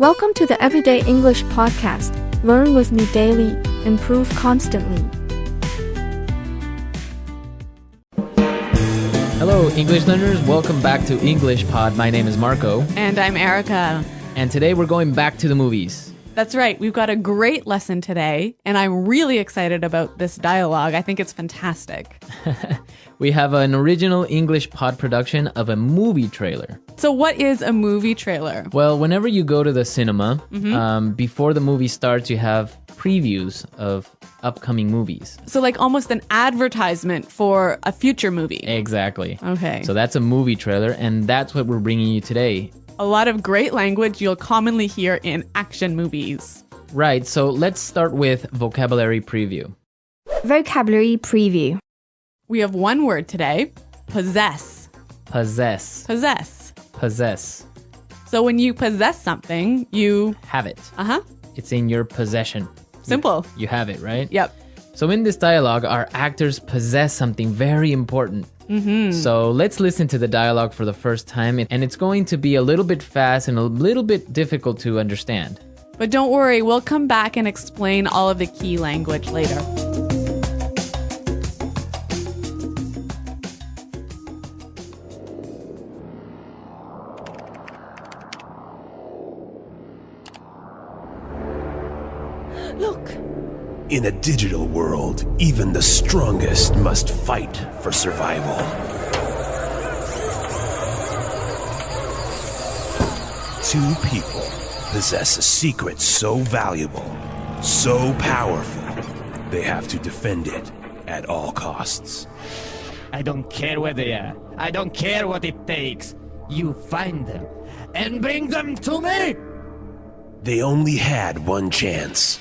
Welcome to the Everyday English Podcast. Learn with me daily, improve constantly. Hello, English learners. Welcome back to English Pod. My name is Marco. And I'm Erica. And today we're going back to the movies. That's right. We've got a great lesson today, and I'm really excited about this dialogue. I think it's fantastic. We have an original English Pod production of a movie trailer. So what is a movie trailer? Well, whenever you go to the cinema, before the movie starts, you have previews of upcoming movies. So like almost an advertisement for a future movie. Exactly. Okay. So that's a movie trailer, and that's what we're bringing you today. A lot of great language you'll commonly hear in action movies. Right, so let's start with vocabulary preview. Vocabulary preview. We have one word today, possess. Possess. Possess. Possess. So when you possess something, you... Have it. Uh-huh. It's in your possession. Simple. You have it, right? Yep. So in this dialogue, our actors possess something very important. So let's listen to the dialogue for the first time, and it's going to be a little bit fast and a little bit difficult to understand. But don't worry, we'll come back and explain all of the key language later. Look. In a digital world, even the strongest must fight for survival. Two people possess a secret so valuable, so powerful, they have to defend it at all costs. I don't care where they are. I don't care what it takes. You find them and bring them to me! They only had one chance,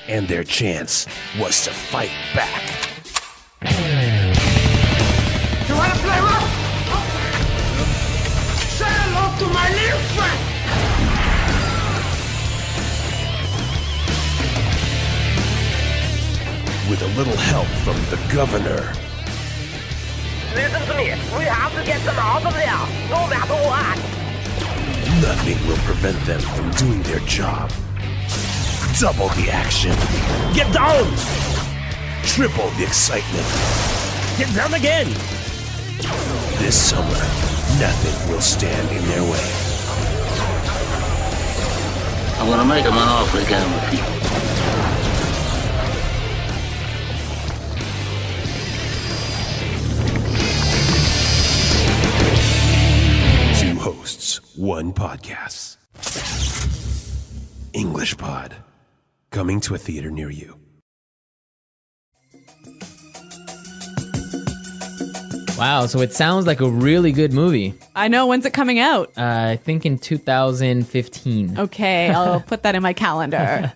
and their chance was to fight back. You wanna play rough? Say hello to my little friend! With a little help from the governor, Listen to me. We have to get them out of there, no matter what. nothing will prevent them from doing their job. Double the action. Get down! Triple the excitement. Get down again! This summer, nothing will stand in their way. I'm gonna make him an offer he can't refuse. Two hosts, one podcast. English Pod. Coming to a theater near you. Wow, so it sounds like a really good movie. I know, when's it coming out? I think in 2015. Okay, I'll put that in my calendar.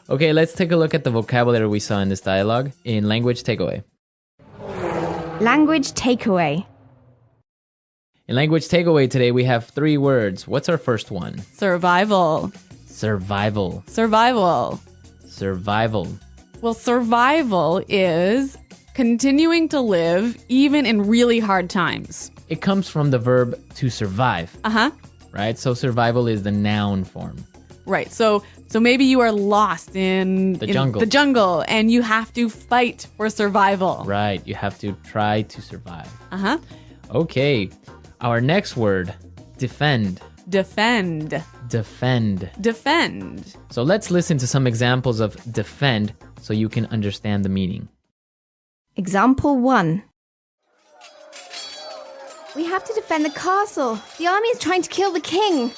Okay, let's take a look at the vocabulary we saw in this dialogue in Language Takeaway. Language takeaway. In Language Takeaway today, we have three words. What's our first one? Survival. Survival. Survival. Survival. Well, survival is continuing to live even in really hard times. It comes from the verb to survive, Uh-huh. right? So survival is the noun form. Right. So maybe you are lost in The jungle. the jungle and you have to fight for survival. Right, you have to try to survive. Uh-huh. Okay, our next word, defend. Defend. Defend. Defend. So let's listen to some examples of defend so you can understand the meaning. Example 1. We have to defend the castle. The army is trying to kill the king.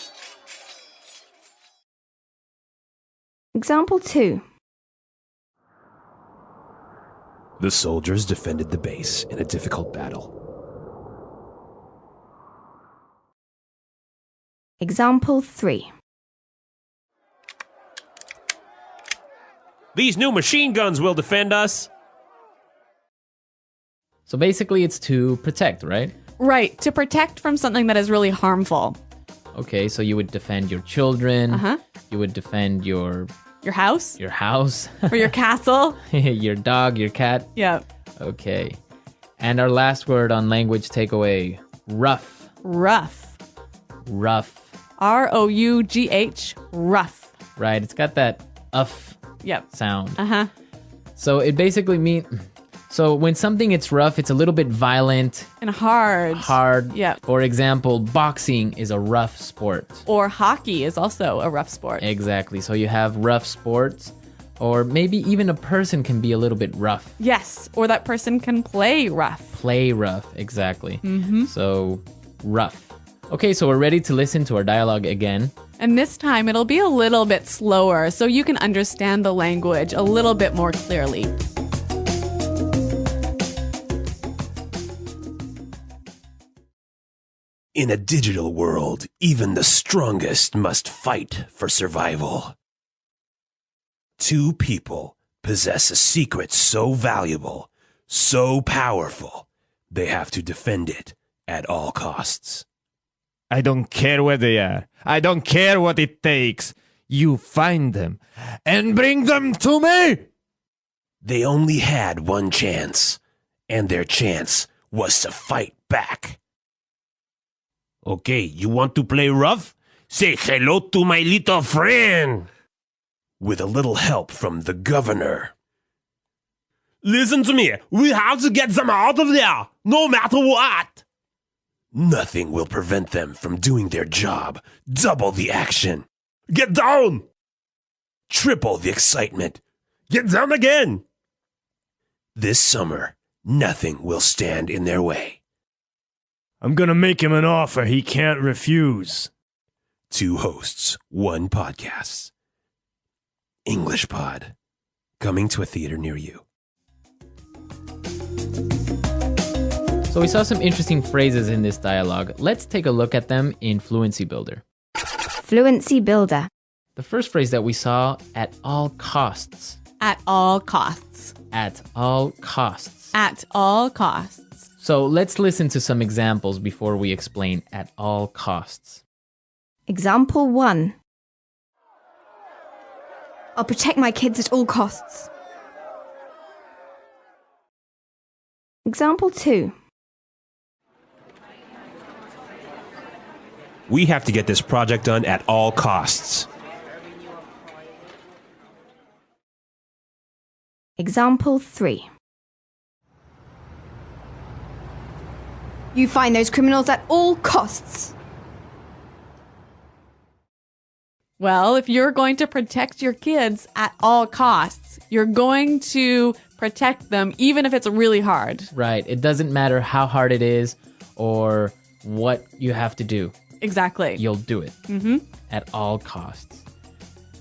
Example 2. The soldiers defended the base in a difficult battle. Example 3. These new machine guns will defend us. So basically it's to protect, right? Right. To protect from something that is really harmful. Okay, so you would defend your children. Uh-huh. You would defend your house? your house, Or your castle? your dog, your cat. Yeah. Okay. And our last word on Language Takeaway, rough. Rough. Rough. R-O-U-G-H, rough. Right, it's got that Yep. sound. Uh-huh. So it basically means... So when something is rough, it's a little bit violent. And hard. Hard. Yep. For example, boxing is a rough sport. Or hockey is also a rough sport. Exactly. So you have rough sports. Or maybe even a person can be a little bit rough. Yes, or that person can play rough. Play rough, exactly. So, rough. Okay, so we're ready to listen to our dialogue again. And this time it'll be a little bit slower so you can understand the language a little bit more clearly. In a digital world, even the strongest must fight for survival. Two people possess a secret so valuable, so powerful, they have to defend it at all costs. I don't care where they are. I don't care what it takes. You find them and bring them to me. They only had one chance, and their chance was to fight back. Okay, you want to play rough? Say hello to my little friend. With a little help from the governor. Listen to me. We have to get them out of there, no matter what. Nothing will prevent them from doing their job. Double the action. Get down. Triple the excitement. Get down again. This summer, nothing will stand in their way. I'm gonna make him an offer he can't refuse. Two hosts, one podcast. English Pod. Coming to a theater near you. So we saw some interesting phrases in this dialogue. Let's take a look at them in Fluency Builder. Fluency Builder. The first phrase that we saw, at all costs. At all costs. At all costs. At all costs. So let's listen to some examples before we explain at all costs. Example 1. I'll protect my kids at all costs. Example 2. We have to get this project done at all costs. Example 3. You find those criminals at all costs. Well, if you're going to protect your kids at all costs, you're going to protect them even if it's really hard. Right. It doesn't matter how hard it is or what you have to do. Exactly. You'll do it at all costs.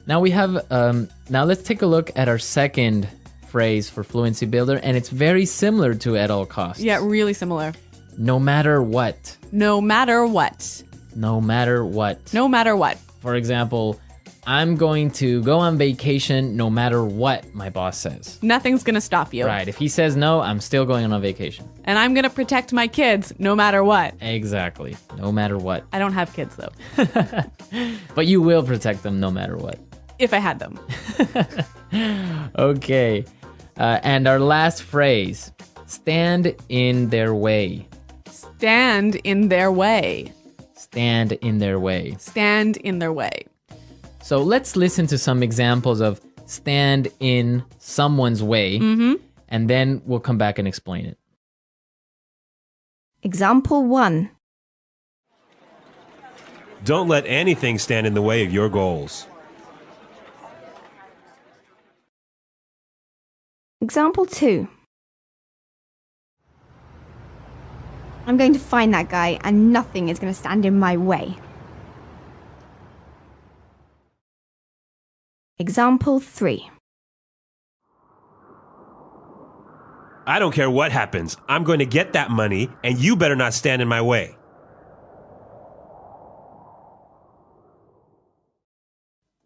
Now we have, now let's take a look at our second phrase for Fluency Builder, and it's very similar to at all costs. Yeah, really similar. No matter what. No matter what. No matter what. No matter what. For example, I'm going to go on vacation no matter what my boss says. Nothing's going to stop you. Right. If he says no, I'm still going on vacation. And I'm going to protect my kids no matter what. Exactly. No matter what. I don't have kids, though. But you will protect them no matter what. If I had them. Okay. And our last phrase, stand in their way. Stand in their way. Stand in their way. Stand in their way. So let's listen to some examples of stand in someone's way, and then we'll come back and explain it. Example 1. Don't let anything stand in the way of your goals. Example 2. I'm going to find that guy and nothing is going to stand in my way. Example 3. I don't care what happens. I'm going to get that money, and you better not stand in my way.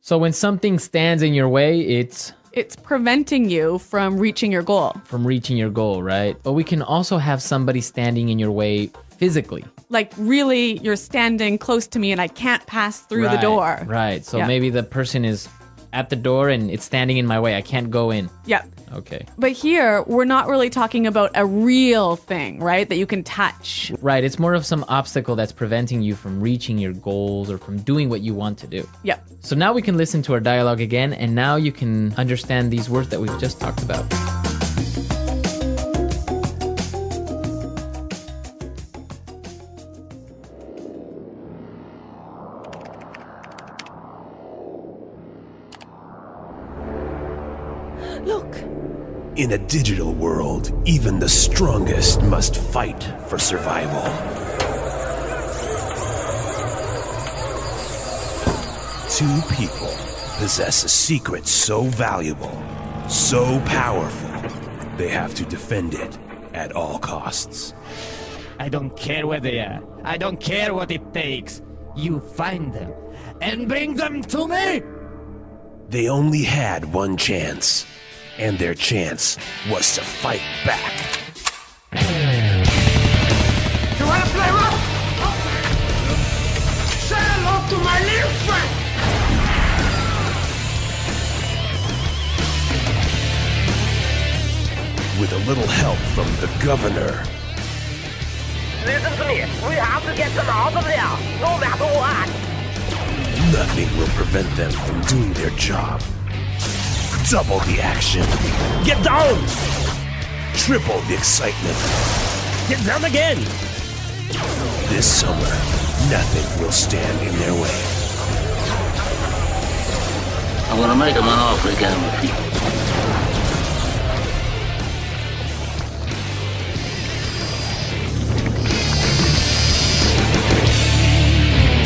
So when something stands in your way, it's preventing you from reaching your goal. From reaching your goal, right? But we can also have somebody standing in your way physically. Like, really, you're standing close to me and I can't pass through the door. Right. So maybe the person is at the door and it's standing in my way. I can't go in. Yep. Okay. But here, we're not really talking about a real thing, right? That you can touch. Right. It's more of some obstacle that's preventing you from reaching your goals or from doing what you want to do. Yep. So now we can listen to our dialogue again, and now you can understand these words that we've just talked about. Look. In a digital world, even the strongest must fight for survival. Two people possess a secret so valuable, so powerful, they have to defend it at all costs. I don't care where they are. I don't care what it takes. You find them and bring them to me! They only had one chance, and their chance was to fight back. You wanna play rough? Say hello to my little friend! With a little help from the governor, Listen to me. We have to get them out of there, no matter what. nothing will prevent them from doing their job. Double the action. Get down! Triple the excitement. Get down again! This summer, nothing will stand in their way. I'm gonna make him an offer he can't refuse.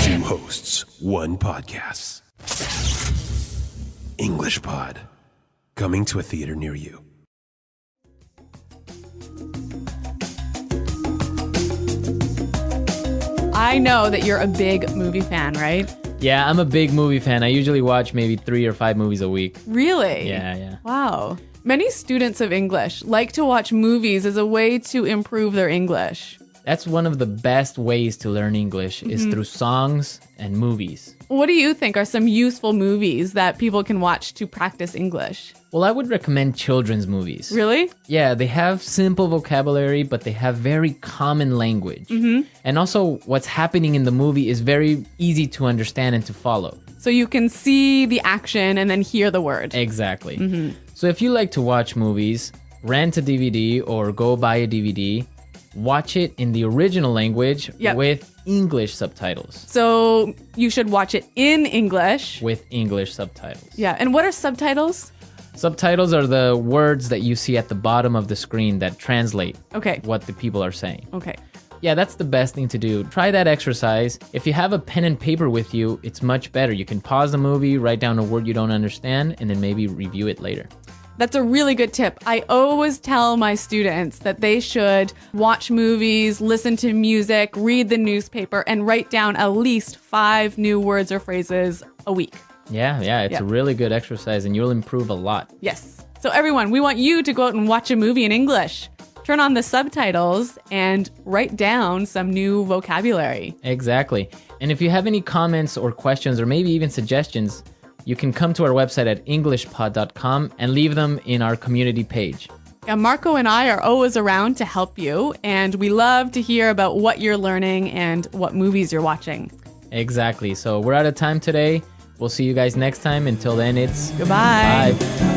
Two hosts, one podcast. English Pod. Coming to a theater near you. I know that you're a big movie fan, right? Yeah, I'm a big movie fan. I usually watch maybe 3 or 5 movies a week. Really? Yeah. Wow. Many students of English like to watch movies as a way to improve their English. That's one of the best ways to learn English is through songs and movies. What do you think are some useful movies that people can watch to practice English? Well, I would recommend children's movies. Really? Yeah, they have simple vocabulary, but they have very common language. And also, what's happening in the movie is very easy to understand and to follow. So you can see the action and then hear the word. Exactly. So if you like to watch movies, rent a DVD or go buy a DVD, watch it in the original language with English subtitles. So you should watch it in English. With English subtitles. Yeah. And what are subtitles? Subtitles are the words that you see at the bottom of the screen that translate Okay. what the people are saying. Okay. Yeah, that's the best thing to do. Try that exercise. If you have a pen and paper with you, it's much better. You can pause the movie, write down a word you don't understand, and then maybe review it later. That's a really good tip. I always tell my students that they should watch movies, listen to music, read the newspaper, and write down at least 5 new words or phrases a week. Yeah, it's a really good exercise and you'll improve a lot. Yes. So everyone, we want you to go out and watch a movie in English. Turn on the subtitles and write down some new vocabulary. Exactly. And if you have any comments or questions or maybe even suggestions, you can come to our website at englishpod.com and leave them in our community page. Yeah, Marco and I are always around to help you, and we love to hear about what you're learning and what movies you're watching. Exactly. So we're out of time today. We'll see you guys next time. Until then, it's goodbye. Bye.